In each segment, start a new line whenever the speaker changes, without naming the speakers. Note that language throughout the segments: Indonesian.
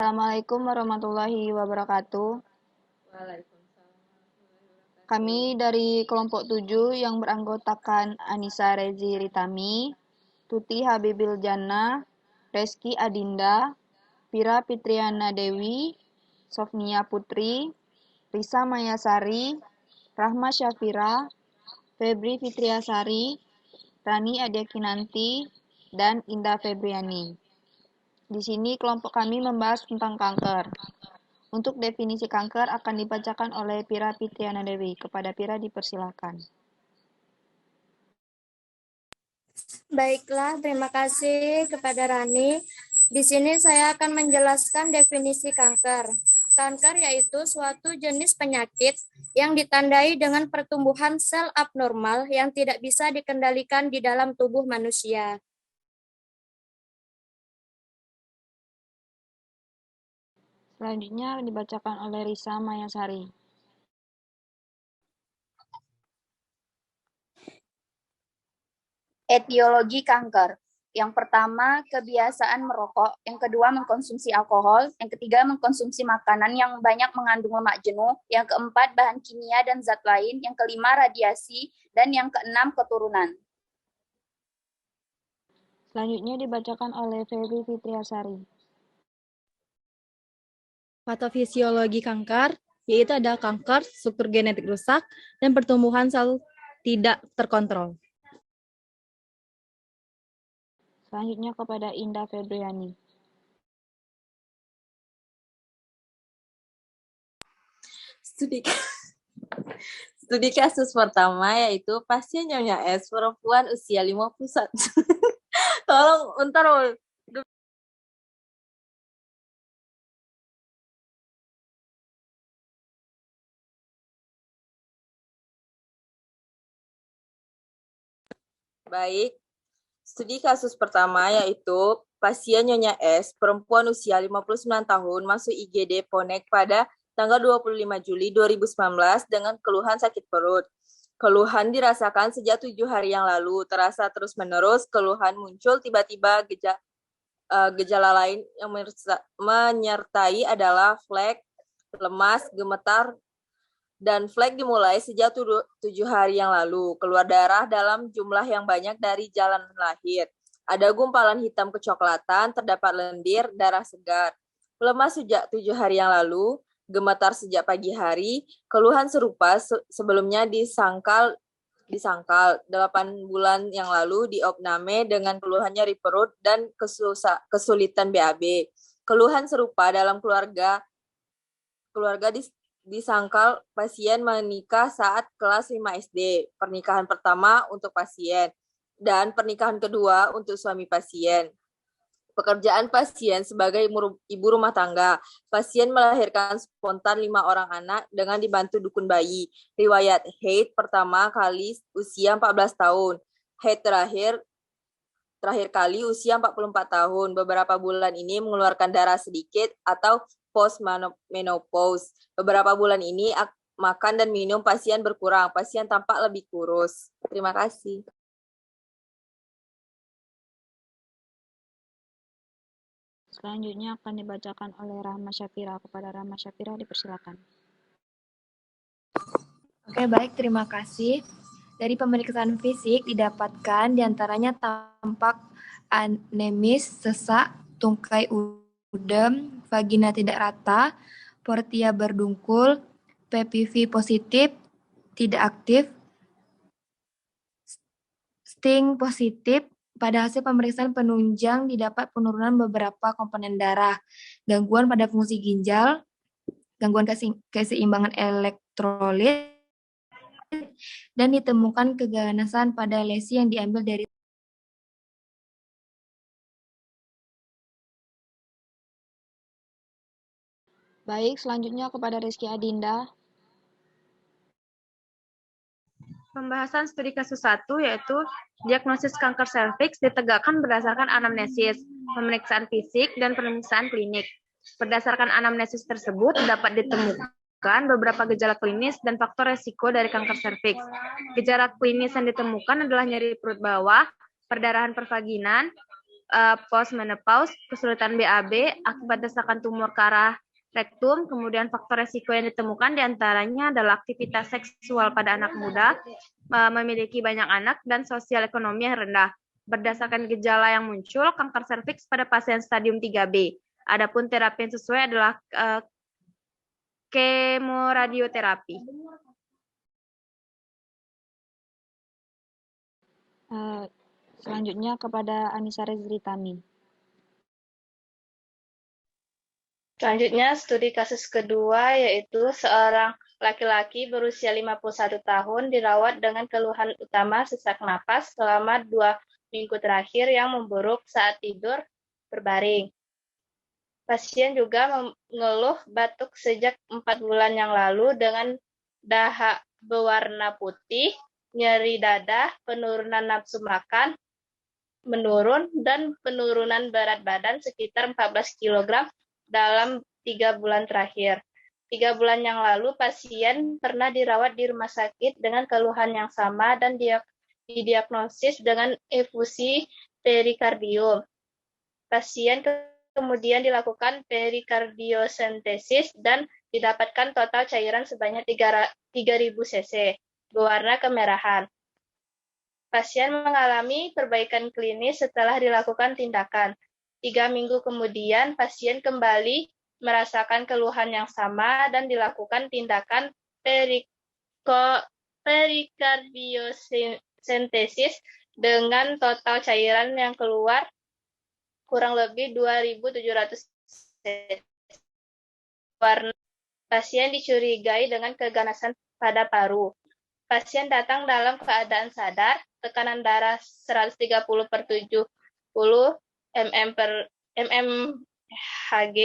Assalamualaikum warahmatullahi wabarakatuh. Kami dari kelompok 7 yang beranggotakan Anissa Rezi Ritami, Tuti Habibil Jannah, Reski Adinda, Pira Fitriana Dewi, Sofnia Putri, Risa Mayasari, Rahma Syafira, Febri Fitriasari, Rani Adiakinanti, dan Indah Febriani. Di sini kelompok kami membahas tentang kanker. Untuk definisi kanker akan dibacakan oleh Pira Fitriana Dewi. Kepada Pira dipersilakan.
Baiklah, terima kasih kepada Rani. Di sini saya akan menjelaskan definisi kanker. Kanker yaitu suatu jenis penyakit yang ditandai dengan pertumbuhan sel abnormal yang tidak bisa dikendalikan di dalam tubuh manusia.
Selanjutnya dibacakan oleh Risa Mayasari.
Etiologi kanker. Yang pertama, kebiasaan merokok. Yang kedua, mengkonsumsi alkohol. Yang ketiga, mengkonsumsi makanan yang banyak mengandung lemak jenuh. Yang keempat, bahan kimia dan zat lain. Yang kelima, radiasi. Dan yang keenam, keturunan.
Selanjutnya dibacakan oleh Febri Fitriasari.
Patofisiologi kanker, yaitu ada kanker, struktur genetik rusak, dan pertumbuhan sel tidak terkontrol.
Selanjutnya kepada Indah Febriani.
Studi kasus pertama yaitu pasien Nyonya S, perempuan usia 51. Tolong, bentar. Baik, studi kasus pertama yaitu pasien Nyonya S, perempuan usia 59 tahun, masuk IGD Ponek pada tanggal 25 Juli 2019 dengan keluhan sakit perut. Keluhan dirasakan sejak 7 hari yang lalu, terasa terus-menerus, keluhan muncul tiba-tiba, gejala lain yang menyertai adalah flek, lemas, gemetar, dan flek dimulai sejak 7 hari yang lalu. Keluar darah dalam jumlah yang banyak dari jalan lahir. Ada gumpalan hitam kecoklatan, terdapat lendir, darah segar. Lemas sejak 7 hari yang lalu, gemetar sejak pagi hari, keluhan serupa sebelumnya disangkal 8 bulan yang lalu diopname dengan keluhan nyeri perut dan kesulitan BAB. Keluhan serupa dalam keluarga disangkal pasien menikah saat kelas 5 SD, pernikahan pertama untuk pasien, dan pernikahan kedua untuk suami pasien. Pekerjaan pasien sebagai ibu rumah tangga. Pasien melahirkan spontan 5 orang anak dengan dibantu dukun bayi. Riwayat haid pertama kali usia 14 tahun. Haid terakhir kali usia 44 tahun. Beberapa bulan ini mengeluarkan darah sedikit atau post-menopause. Beberapa bulan ini makan dan minum pasien berkurang. Pasien tampak lebih kurus. Terima kasih.
Selanjutnya akan dibacakan oleh Rahma Syafira. Kepada Rahma Syafira dipersilakan.
Oke, baik, terima kasih. Dari pemeriksaan fisik didapatkan diantaranya tampak anemis, sesak, tungkai udem, vagina tidak rata, portia berdungkul, PPV positif, tidak aktif, sting positif. Pada hasil pemeriksaan penunjang didapat penurunan beberapa komponen darah, gangguan pada fungsi ginjal, gangguan keseimbangan elektrolit, dan ditemukan keganasan pada lesi yang diambil dari
Baik, selanjutnya kepada Reski Adinda.
Pembahasan studi kasus 1 yaitu diagnosis kanker serviks ditegakkan berdasarkan anamnesis, pemeriksaan fisik, dan pemeriksaan klinik. Berdasarkan anamnesis tersebut dapat ditemukan beberapa gejala klinis dan faktor resiko dari kanker serviks. Gejala klinis yang ditemukan adalah nyeri perut bawah, perdarahan pervaginan, postmenopause, kesulitan BAB akibat desakan tumor ke arah rektum, kemudian faktor resiko yang ditemukan diantaranya adalah aktivitas seksual pada anak muda, memiliki banyak anak, dan sosial ekonomi yang rendah. Berdasarkan gejala yang muncul, kanker serviks pada pasien stadium 3B. Adapun terapi yang sesuai adalah kemoradioterapi.
Selanjutnya kepada Anissa Rezritami.
Selanjutnya, studi kasus kedua yaitu seorang laki-laki berusia 51 tahun dirawat dengan keluhan utama sesak napas selama 2 minggu terakhir yang memburuk saat tidur berbaring. Pasien juga mengeluh batuk sejak 4 bulan yang lalu dengan dahak berwarna putih, nyeri dada, penurunan nafsu makan menurun, dan penurunan berat badan sekitar 14 kg dalam 3 bulan terakhir. 3 bulan yang lalu, pasien pernah dirawat di rumah sakit dengan keluhan yang sama dan didiagnosis dengan efusi perikardium. Pasien kemudian dilakukan perikardiosentesis dan didapatkan total cairan sebanyak 3.000 cc, berwarna kemerahan. Pasien mengalami perbaikan klinis setelah dilakukan tindakan. 3 minggu kemudian, pasien kembali merasakan keluhan yang sama dan dilakukan tindakan perikardiosentesis dengan total cairan yang keluar kurang lebih 2.700 cc. Pasien dicurigai dengan keganasan pada paru. Pasien datang dalam keadaan sadar, tekanan darah 130/70 mmHg,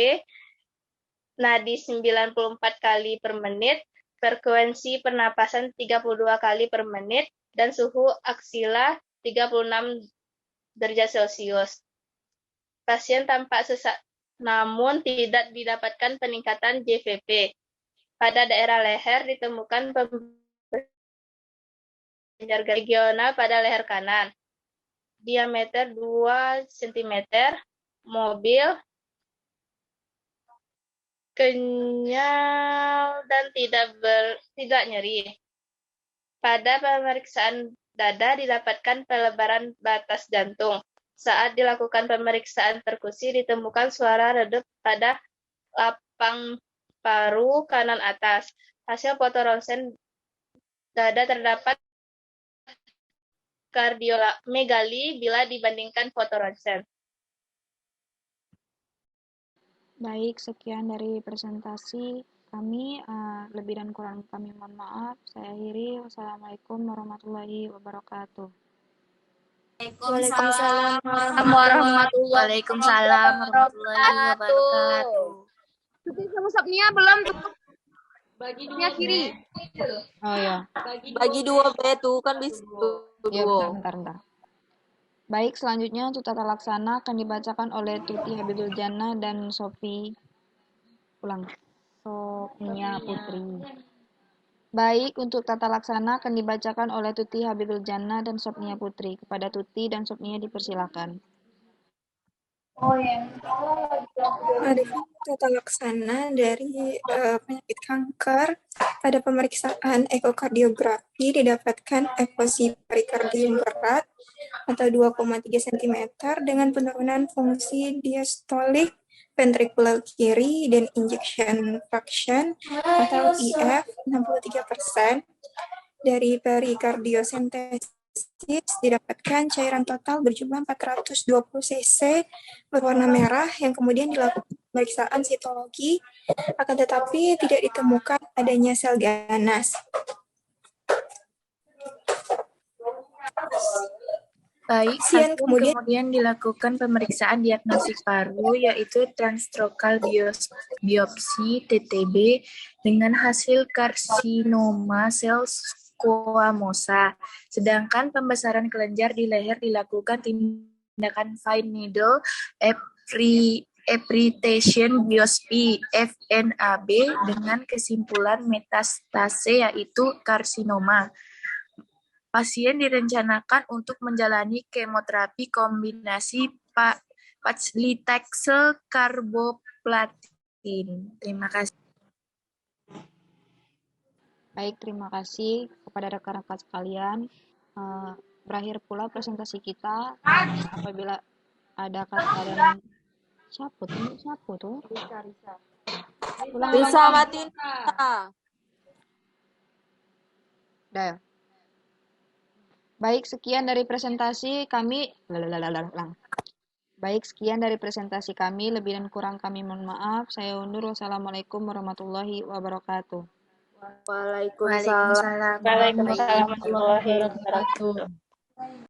nadi 94 kali per menit, frekuensi pernapasan 32 kali per menit, dan suhu aksila 36 derajat Celcius. Pasien tampak sesak, namun tidak didapatkan peningkatan JVP. Pada daerah leher ditemukan penjenjar regional pada leher kanan, diameter 2 cm, mobil, kenyal, dan tidak nyeri. Pada pemeriksaan dada didapatkan pelebaran batas jantung. Saat dilakukan pemeriksaan perkusi ditemukan suara redup pada lapang paru kanan atas. Hasil foto ronsen dada terdapat kardiomegali bila dibandingkan foto ronsen.
Baik, sekian dari presentasi kami. Lebih dan kurang kami mohon maaf. Saya akhiri. Wassalamualaikum warahmatullahi wabarakatuh.
Waalaikumsalam
warahmatullahi
wabarakatuh.
Kamu sabnya belum tuh.
Bagi
Sabnya kiri.
Oh ya.
Bagi 2 B tuh kan bisa
Ya,
dua.
bentar. Baik, selanjutnya untuk tata laksana akan dibacakan oleh Tuti Habibul Jannah dan Sofia Putri. Baik, untuk tata laksana akan dibacakan oleh Tuti Habibul Jannah dan Sofia Putri. Kepada Tuti dan Sofia dipersilakan.
Ada tata laksana dari penyakit kanker. Pada pemeriksaan ekokardiografi didapatkan efusi perikardium berat atau 2,3 cm dengan penurunan fungsi diastolik ventrikular kiri dan ejection fraction atau EF 63%. Dari perikardiosentesis didapatkan cairan total berjumlah 420 cc berwarna merah yang kemudian dilakukan pemeriksaan sitologi, akan tetapi tidak ditemukan adanya sel ganas.
Baik, pasien kemudian dilakukan pemeriksaan diagnosis paru, yaitu transtrocal biopsi TTB dengan hasil karsinoma sel squamosa. Sedangkan pembesaran kelenjar di leher dilakukan tindakan fine needle appreciation biopsi FNAB dengan kesimpulan metastase yaitu karsinoma. Pasien direncanakan untuk menjalani kemoterapi kombinasi paclitaxel carboplatin. Terima kasih.
Baik, terima kasih kepada rekan-rekan sekalian. Berakhir pula presentasi kita. Apabila ada kata dan siapa tuh?
Bisa matiin.
Udah ya? Baik, sekian dari presentasi kami. Baik, sekian dari presentasi kami. Lebih dan kurang kami mohon maaf. Saya undur. Wassalamualaikum warahmatullahi wabarakatuh.
Waalaikumsalam.
Waalaikumsalam warahmatullahi wabarakatuh.